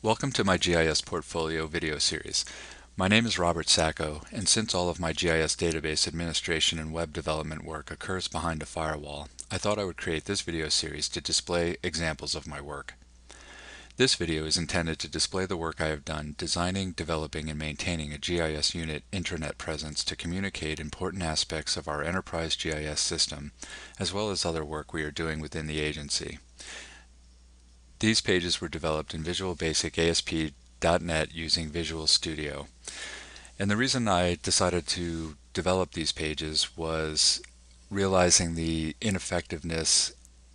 Welcome to my GIS portfolio video series. My name is Robert Sacco, and since all of my GIS database administration and web development work occurs behind a firewall, I thought I would create this video series to display examples of my work. This video is intended to display the work I have done designing, developing, and maintaining a GIS unit intranet presence to communicate important aspects of our enterprise GIS system, as well as other work we are doing within the agency. These pages were developed in Visual Basic ASP.NET using Visual Studio. And the reason I decided to develop these pages was realizing the ineffectiveness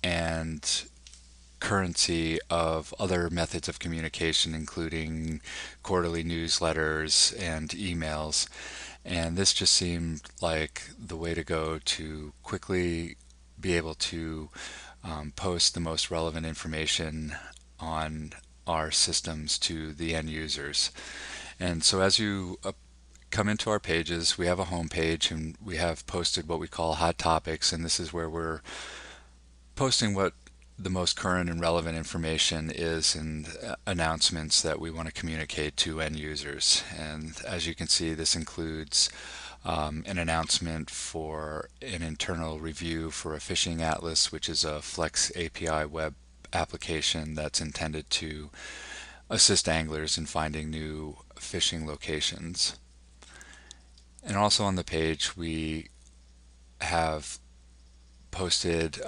and currency of other methods of communication, including quarterly newsletters and emails. And this just seemed like the way to go to quickly be able to post the most relevant information on our systems to the end users. And so as you come into our pages, we have a home page and we have posted what we call hot topics, and this is where we're posting what the most current and relevant information is and announcements that we want to communicate to end users. And as you can see, this includes an announcement for an internal review for a fishing atlas, which is a Flex API web application that's intended to assist anglers in finding new fishing locations. And also on the page we have posted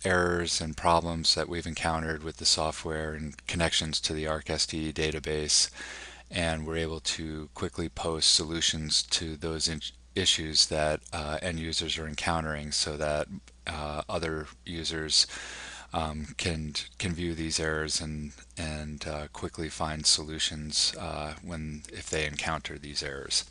errors and problems that we've encountered with the software and connections to the ArcSTE database, and we're able to quickly post solutions to those issues that end users are encountering so that other users can view these errors and quickly find solutions if they encounter these errors.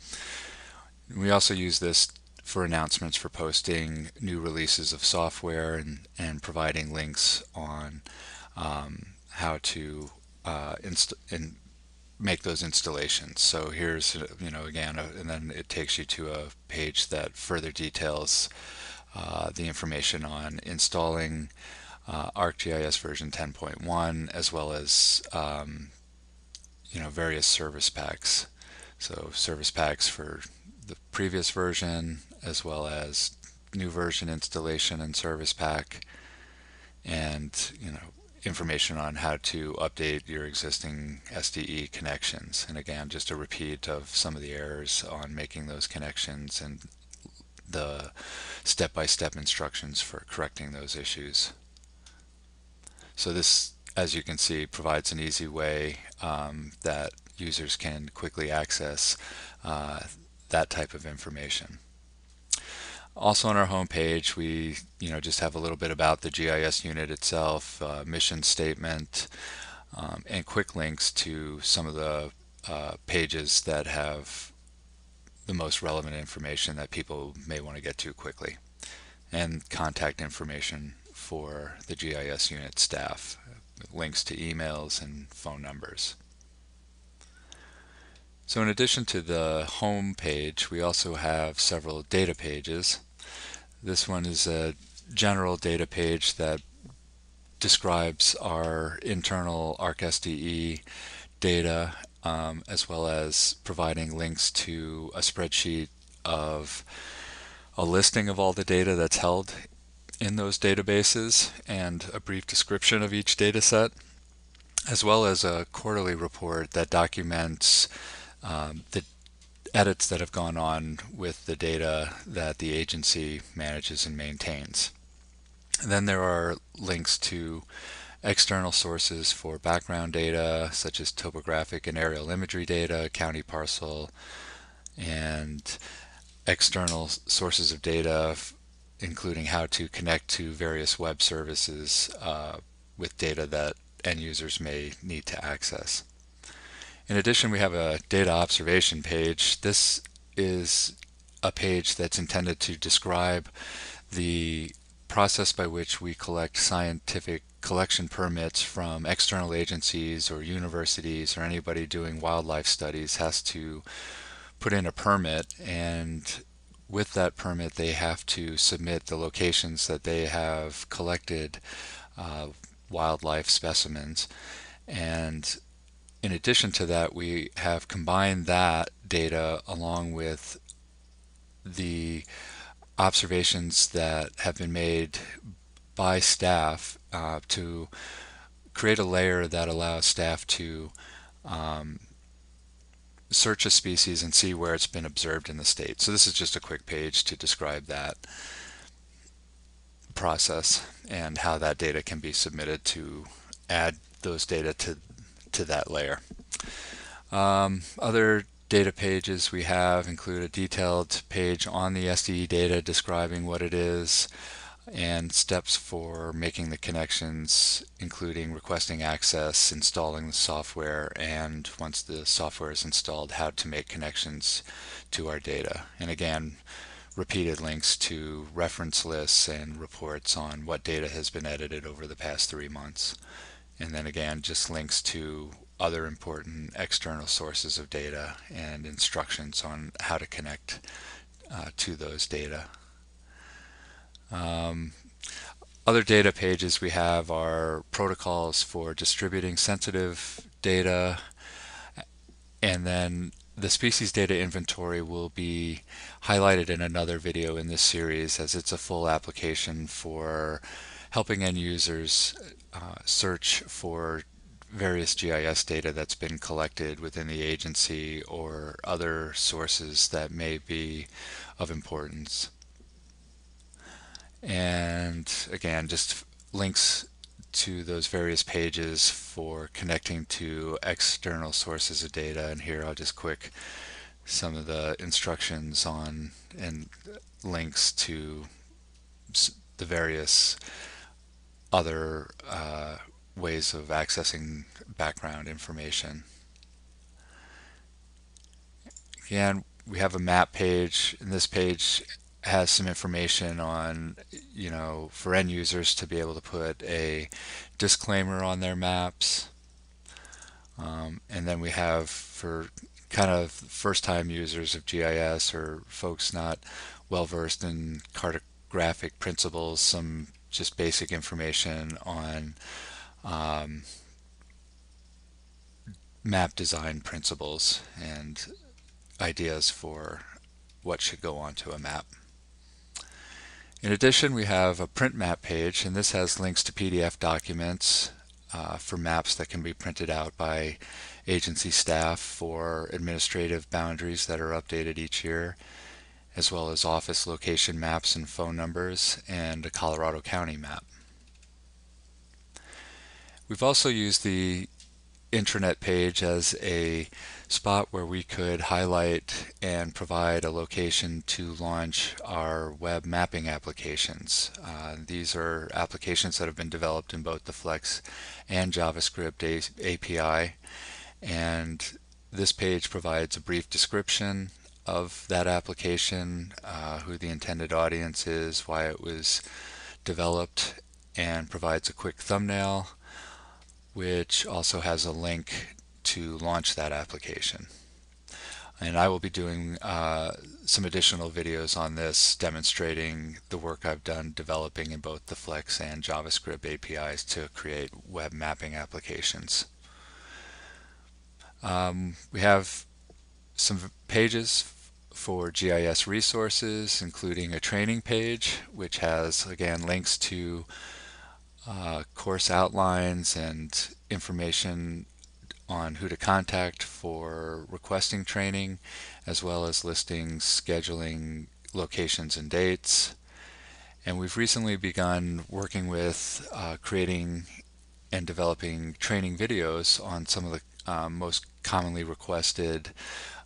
We also use this for announcements for posting new releases of software and providing links on how to make those installations. So here's, again, and then it takes you to a page that further details the information on installing ArcGIS version 10.1, as well as various service packs. So service packs for the previous version, as well as new version installation and service pack, and information on how to update your existing SDE connections. And again, just a repeat of some of the errors on making those connections and the step-by-step instructions for correcting those issues. So this, as you can see, provides an easy way that users can quickly access that type of information. Also on our home page, we just have a little bit about the GIS unit itself, mission statement, and quick links to some of the pages that have the most relevant information that people may want to get to quickly, and contact information for the GIS unit staff, links to emails and phone numbers. So in addition to the home page, we also have several data pages. This one is a general data page that describes our internal ArcSTE data, as well as providing links to a spreadsheet of a listing of all the data that's held in those databases and a brief description of each data set, as well as a quarterly report that documents the edits that have gone on with the data that the agency manages and maintains. And then there are links to external sources for background data, such as topographic and aerial imagery data, county parcel, and external sources of data, including how to connect to various web services with data that end users may need to access. In addition, we have a data observation page. This is a page that's intended to describe the process by which we collect scientific collection permits from external agencies or universities, or anybody doing wildlife studies has to put in a permit, and with that permit they have to submit the locations that they have collected wildlife specimens. And in addition to that, we have combined that data along with the observations that have been made by staff to create a layer that allows staff to search a species and see where it's been observed in the state. So this is just a quick page to describe that process and how that data can be submitted to add those data to that layer. Other data pages we have include a detailed page on the SDE data describing what it is and steps for making the connections, including requesting access, installing the software, and once the software is installed, how to make connections to our data. And again, repeated links to reference lists and reports on what data has been edited over the past 3 months. And then again, just links to other important external sources of data and instructions on how to connect to those data. Other data pages we have are protocols for distributing sensitive data, and then the species data inventory will be highlighted in another video in this series, as it's a full application for helping end users search for various GIS data that's been collected within the agency or other sources that may be of importance. And again, just links to those various pages for connecting to external sources of data. And here I'll just quick some of the instructions on and links to the various other ways of accessing background information. Again, we have a map page, and this page has some information on, for end users to be able to put a disclaimer on their maps. And then we have, for kind of first-time users of GIS or folks not well versed in cartographic principles, some just basic information on map design principles and ideas for what should go onto a map. In addition, we have a print map page, and this has links to PDF documents for maps that can be printed out by agency staff for administrative boundaries that are updated each year, as well as office location maps and phone numbers, and a Colorado County map. We've also used the intranet page as a spot where we could highlight and provide a location to launch our web mapping applications. These are applications that have been developed in both the Flex and JavaScript API, and this page provides a brief description of that application, who the intended audience is, why it was developed, and provides a quick thumbnail, which also has a link to launch that application. And I will be doing some additional videos on this, demonstrating the work I've done developing in both the Flex and JavaScript APIs to create web mapping applications. We have some pages for GIS resources, including a training page, which has, again, links to course outlines and information on who to contact for requesting training, as well as listings, scheduling, locations, and dates. And we've recently begun working with creating and developing training videos on some of the most commonly requested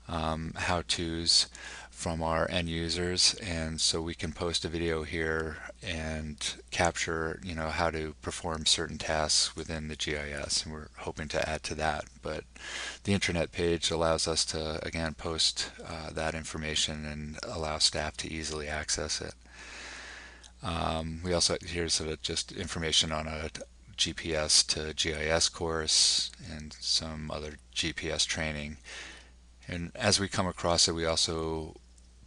how-tos from our end users, and so we can post a video here and capture how to perform certain tasks within the GIS, and we're hoping to add to that. But the intranet page allows us to again post that information and allow staff to easily access it. We also, here's sort of just information on a GPS to GIS course and some other GPS training. And as we come across it, we also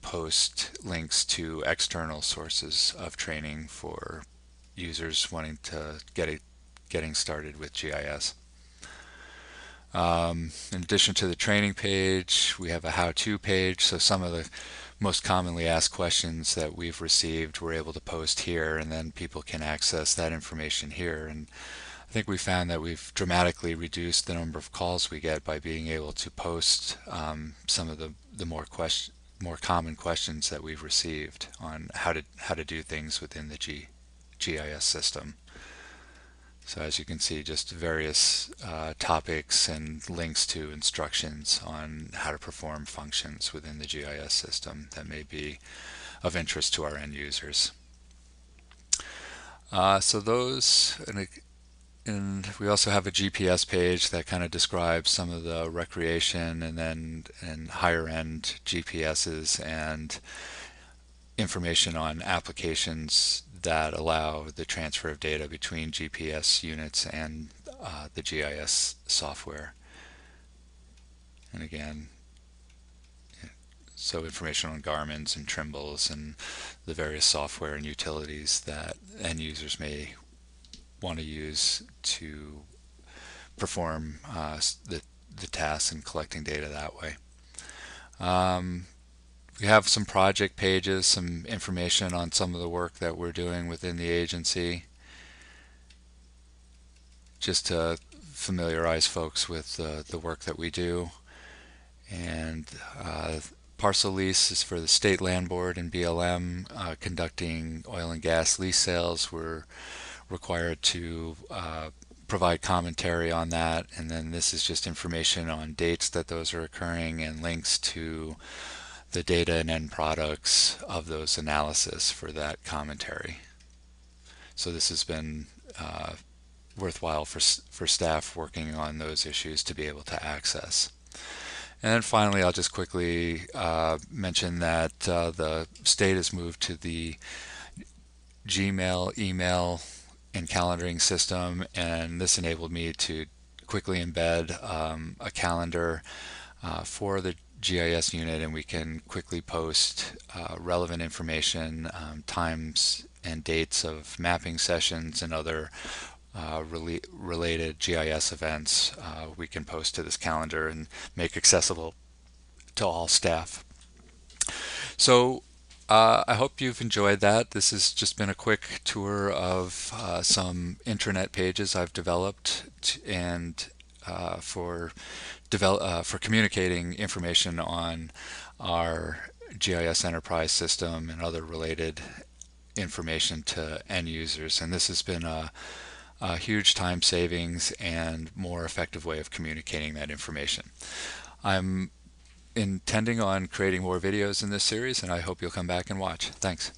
post links to external sources of training for users wanting to getting started with GIS. In addition to the training page, we have a how-to page, so some of the most commonly asked questions that we've received we're able to post here, and then people can access that information here. And I think we found that we've dramatically reduced the number of calls we get by being able to post some of the more common questions that we've received on how to do things within the GIS system. So as you can see, just various topics and links to instructions on how to perform functions within the GIS system that may be of interest to our end users. So those, and we also have a GPS page that kind of describes some of the recreation and higher end GPSs and information on applications that allow the transfer of data between GPS units and the GIS software. And again, so information on Garmins and Trimbles and the various software and utilities that end users may want to use to perform the tasks and collecting data that way. We have some project pages, some information on some of the work that we're doing within the agency, just to familiarize folks with the work that we do. And parcel lease is for the State Land Board and BLM conducting oil and gas lease sales. We're required to provide commentary on that, and then this is just information on dates that those are occurring and links to the data and end products of those analysis for that commentary. So this has been worthwhile for staff working on those issues to be able to access. And then finally, I'll just quickly mention that the state has moved to the Gmail, email, and calendaring system, and this enabled me to quickly embed a calendar for the GIS unit, and we can quickly post relevant information, times and dates of mapping sessions and other related GIS events we can post to this calendar and make accessible to all staff. So I hope you've enjoyed that. This has just been a quick tour of some intranet pages I've developed and for communicating information on our GIS enterprise system and other related information to end users. And this has been a huge time savings and more effective way of communicating that information. I'm intending on creating more videos in this series, and I hope you'll come back and watch. Thanks.